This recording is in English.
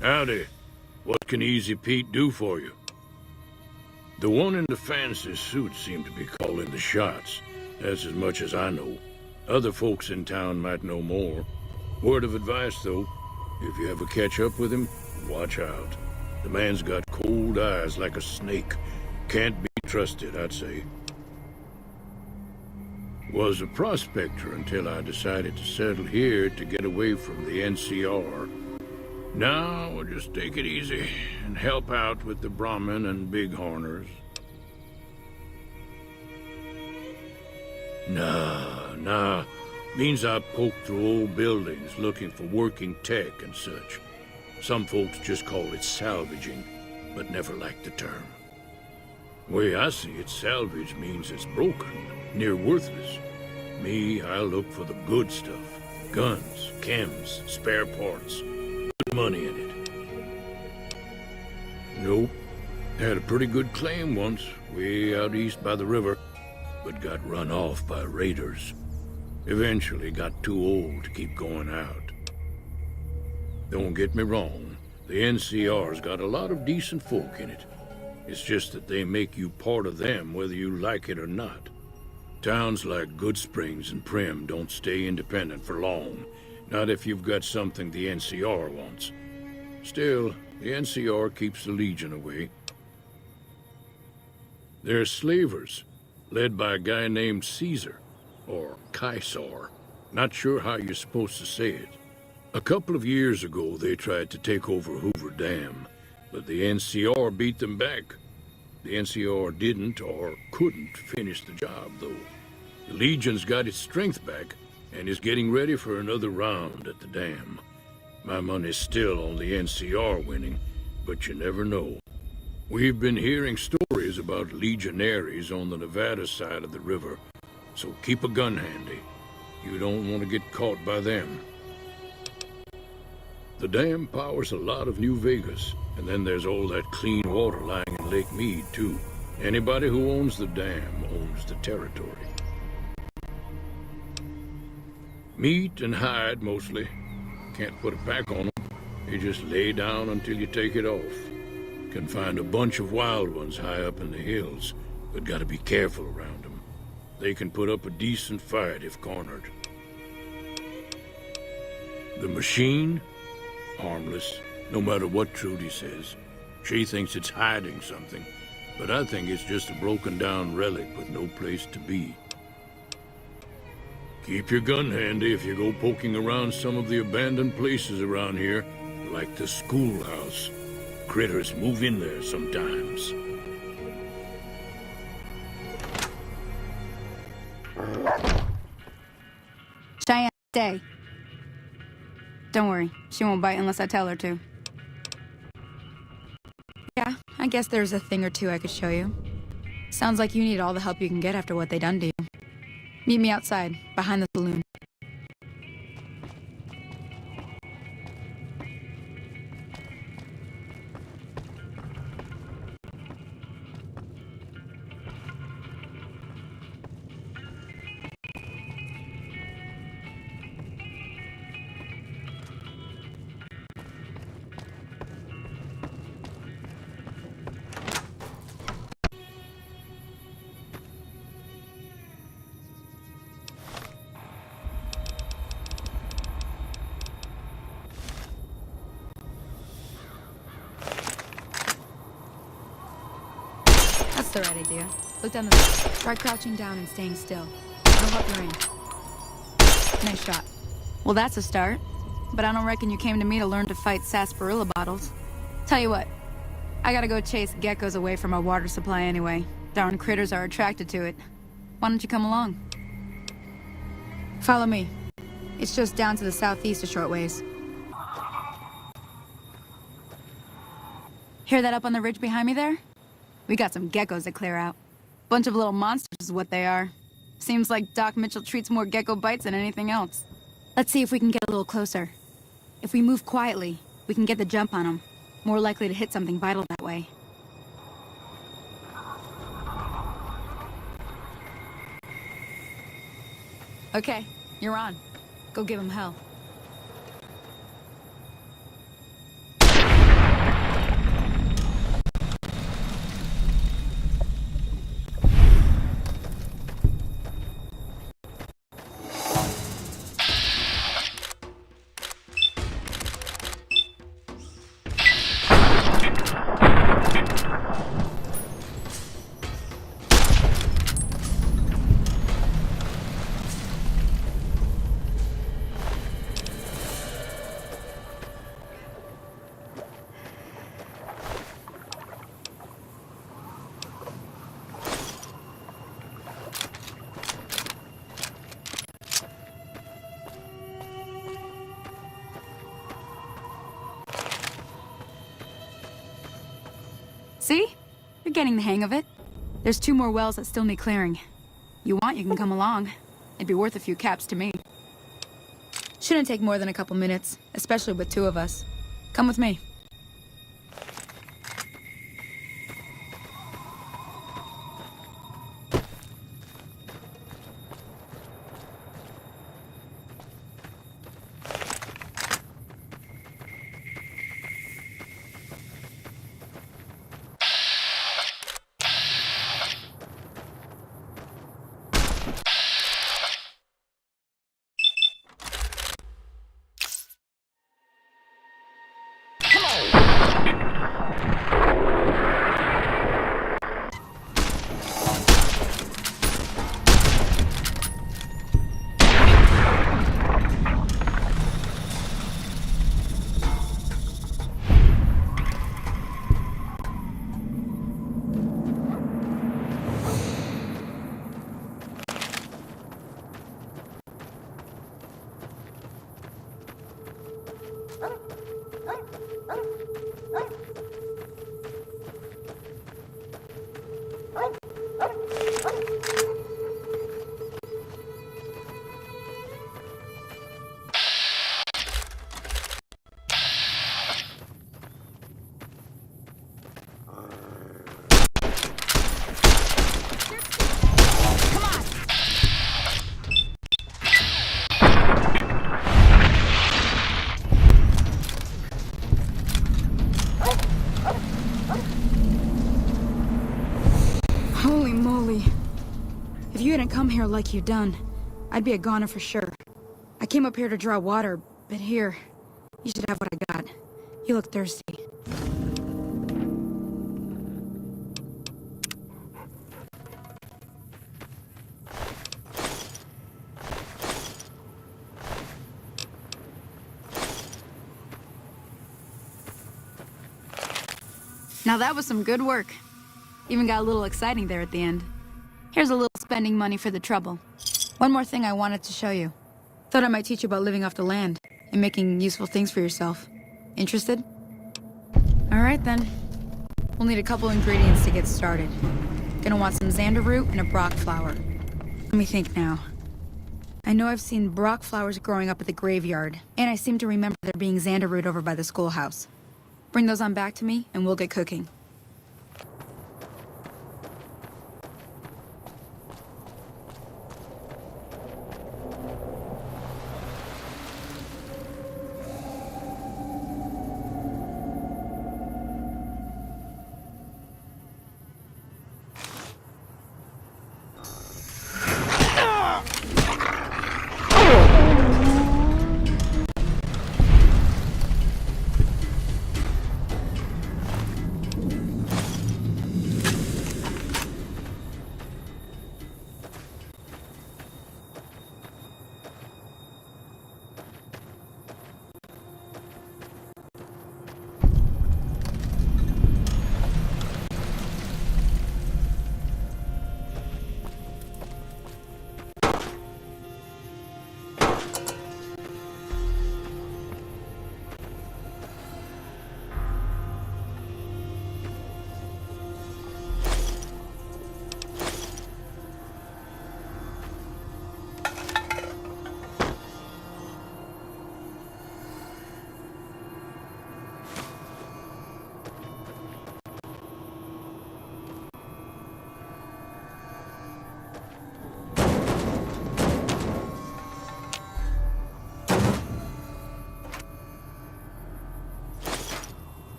Howdy. What can Easy Pete do for you? The one in the fancy suit seemed to be calling the shots. That's as much as I know. Other folks in town might know more. Word of advice, though, if you ever catch up with him, watch out. The man's got cold eyes like a snake. Can't be trusted, I'd say. Was a prospector until I decided to settle here to get away from the NCR. Now we'll just take it easy and help out with the Brahmin and Bighorners. Nah. Means I poke through old buildings looking for working tech and such. Some folks just call it salvaging, but never liked the term. Way I see it, salvage means it's broken, near worthless. Me, I look for the good stuff. Guns, chems, spare parts. Good money in it. Nope. Had a pretty good claim once, way out east by the river, but got run off by raiders. Eventually got too old to keep going out. Don't get me wrong, the NCR's got a lot of decent folk in it. It's just that they make you part of them whether you like it or not. Towns like Goodsprings and Primm don't stay independent for long. Not if you've got something the NCR wants. Still, the NCR keeps the Legion away. They're slavers, led by a guy named Caesar, or Caesar. Not sure how you're supposed to say it. A couple of years ago, they tried to take over Hoover Dam, but the NCR beat them back. The NCR didn't or couldn't finish the job, though. The Legion's got its strength back, and is getting ready for another round at the dam. My money's still on the NCR winning, but you never know. We've been hearing stories about legionaries on the Nevada side of the river, so keep a gun handy. You don't want to get caught by them. The dam powers a lot of New Vegas, and then there's all that clean water lying in Lake Mead, too. Anybody who owns the dam owns the territory. Meat and hide, mostly. Can't put a pack on them. You just lay down until you take it off. Can find a bunch of wild ones high up in the hills, but gotta be careful around them. They can put up a decent fight if cornered. The machine? Harmless, no matter what Trudy says. She thinks it's hiding something, but I think it's just a broken-down relic with no place to be. Keep your gun handy if you go poking around some of the abandoned places around here, like the schoolhouse. Critters move in there sometimes. Cheyenne, stay. Don't worry, she won't bite unless I tell her to. Yeah, I guess there's a thing or two I could show you. Sounds like you need all the help you can get after what they done to you. Meet me outside, behind the saloon. That's the right idea. Look down the road. Try crouching down and staying still. It'll help your aim. Nice shot. Well, that's a start. But I don't reckon you came to me to learn to fight sarsaparilla bottles. Tell you what, I gotta go chase geckos away from our water supply anyway. Darn critters are attracted to it. Why don't you come along? Follow me. It's just down to the southeast a short ways. Hear that up on the ridge behind me there? We got some geckos to clear out. Bunch of little monsters is what they are. Seems like Doc Mitchell treats more gecko bites than anything else. Let's see if we can get a little closer. If we move quietly, we can get the jump on them. More likely to hit something vital that way. Okay, you're on. Go give him hell. See? You're getting the hang of it. There's 2 more wells that still need clearing. You want, you can come along. It'd be worth a few caps to me. Shouldn't take more than a couple minutes, especially with 2 of us. Come with me. Holy moly. If you hadn't come here like you done, I'd be a goner for sure. I came up here to draw water, but here, you should have what I got. You look thirsty. Now that was some good work. Even got a little exciting there at the end. Here's a little spending money for the trouble. One more thing I wanted to show you. Thought I might teach you about living off the land and making useful things for yourself. Interested? All right then. We'll need a couple ingredients to get started. Gonna want some xander root and a brock flower. Let me think now. I know I've seen brock flowers growing up at the graveyard, and I seem to remember there being xander root over by the schoolhouse. Bring those on back to me, and we'll get cooking.